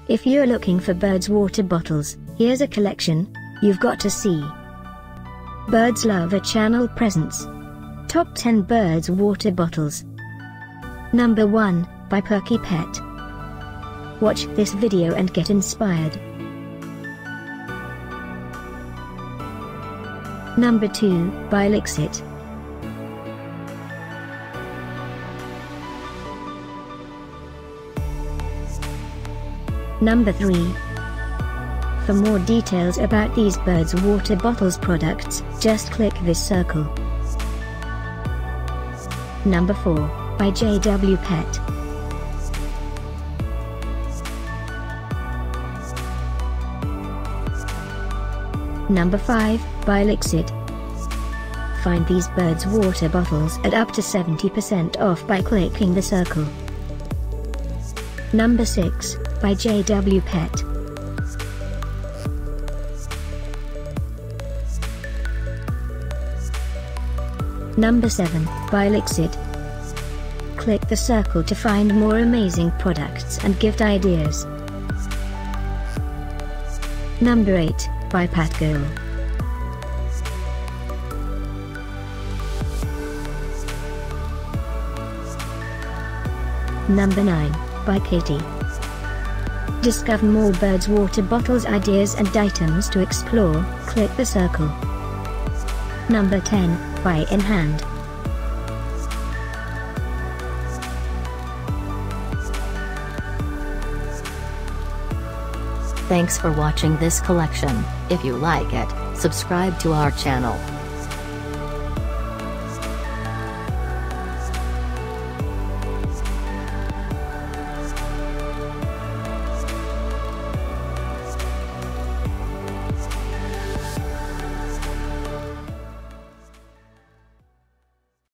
If you're looking for Bird's water bottles, here's a collection you've got to see. Birds love a channel presence. Top 10 Bird's water bottles. Number 1, by Perky-pet. Watch this video and get inspired. Number 2, by Lixit. Number 3. For more details about these Bird's water bottles products, just click this circle. Number 4, by Perky-pet. Number 5, by Lixit. Find these Bird's water bottles at up to 70% off by clicking the circle. Number 6, by Perky-pet. Number 7, by Lixit. Click the circle to find more amazing products and gift ideas. Number 8, by Girl. Number 9, by Kitty. Discover more Bird's water bottles ideas and items to explore, click the circle. Number 10, by In Hand. Thanks for watching this collection. If you like it, subscribe to our channel.